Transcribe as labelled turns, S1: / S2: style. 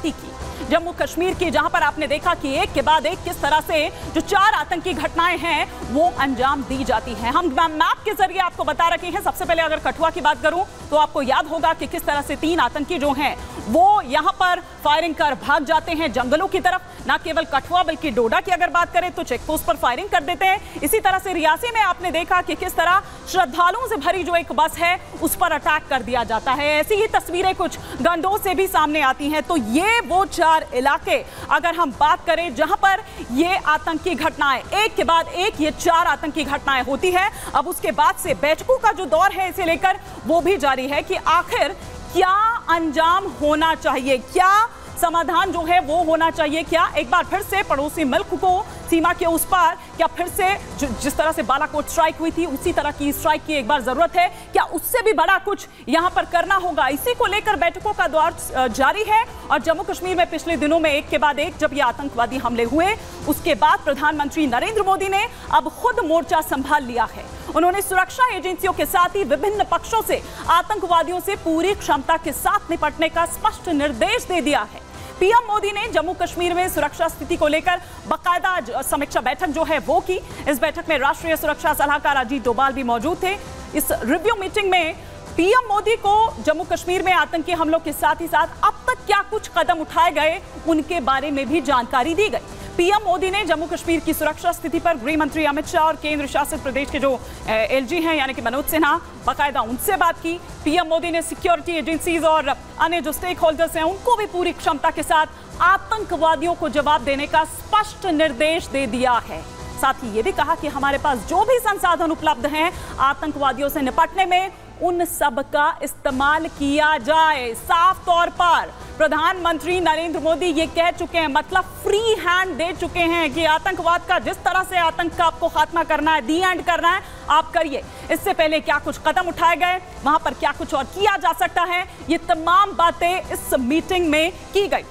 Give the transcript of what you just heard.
S1: शांति की, जम्मू कश्मीर की, जहां पर आपने देखा कि एक के बाद एक किस तरह से जो 4 आतंकी घटनाएं हैं वो अंजाम दी जाती हैं। हम मैप के जरिए आपको बता रखे हैं। सबसे पहले अगर कठुआ की बात करूं तो आपको याद होगा कि किस तरह से 3 आतंकी जो हैं वो यहां पर फायरिंग कर भाग जाते हैं जंगलों की तरफ। ना केवल कठुआ बल्कि डोडा की अगर बात करें तो चेकपोस्ट पर फायरिंग कर देते हैं। इसी तरह से रियासी में आपने देखा कि किस तरह श्रद्धालुओं से भरी जो एक बस है उस पर अटैक कर दिया जाता है। ऐसी ही तस्वीरें कुछ गंडों से भी सामने आती हैं। तो ये वो 4 इलाके अगर हम बात करें जहां पर ये आतंकी घटनाएं एक के बाद एक ये 4 आतंकी घटनाएं होती है। अब उसके बाद से बैठकों का जो दौर है इसे लेकर वो भी जारी है कि आखिर क्या अंजाम होना चाहिए, क्या समाधान जो है वो होना चाहिए। क्या एक बार फिर से पड़ोसी मुल्क को सीमा के उस पार, क्या फिर से जिस तरह से बालाकोट स्ट्राइक हुई थी उसी तरह की स्ट्राइक की एक बार जरूरत है, क्या उससे भी बड़ा कुछ यहां पर करना होगा। इसी को लेकर बैठकों का दौर जारी है। और जम्मू कश्मीर में पिछले दिनों में एक के बाद एक जब ये आतंकवादी हमले हुए उसके बाद प्रधानमंत्री नरेंद्र मोदी ने अब खुद मोर्चा संभाल लिया है। उन्होंने सुरक्षा एजेंसियों के साथ ही विभिन्न पक्षों से आतंकवादियों से पूरी क्षमता के साथ निपटने का स्पष्ट निर्देश दे दिया है। पीएम मोदी ने जम्मू कश्मीर में सुरक्षा स्थिति को लेकर बाकायदा समीक्षा बैठक जो है वो की। इस बैठक में राष्ट्रीय सुरक्षा सलाहकार अजीत डोभाल भी मौजूद थे। इस रिव्यू मीटिंग में पीएम मोदी को जम्मू कश्मीर में आतंकी हमलों के साथ ही साथ अब तक क्या कुछ कदम उठाए गए उनके बारे में भी जानकारी दी गई। पीएम मोदी ने जम्मू कश्मीर की सुरक्षा स्थिति पर गृह मंत्री अमित शाह और केंद्र शासित प्रदेश के जो एलजी हैं यानी कि मनोज सिन्हा बाकायदा उनसे बात की। पीएम मोदी ने सिक्योरिटी एजेंसीज और अन्य जो स्टेक होल्डर्स हैं उनको भी पूरी क्षमता के साथ आतंकवादियों को जवाब देने का स्पष्ट निर्देश दे दिया है। साथ ही ये भी कहा कि हमारे पास जो भी संसाधन उपलब्ध हैं आतंकवादियों से निपटने में उन सब का इस्तेमाल किया जाए। साफ तौर पर प्रधानमंत्री नरेंद्र मोदी ये कह चुके हैं, मतलब फ्री हैंड दे चुके हैं कि आतंकवाद का जिस तरह से आतंक का आपको खात्मा करना है, दी एंड करना है, आप करिए। इससे पहले क्या कुछ कदम उठाए गए, वहां पर क्या कुछ और किया जा सकता है, ये तमाम बातें इस मीटिंग में की गई।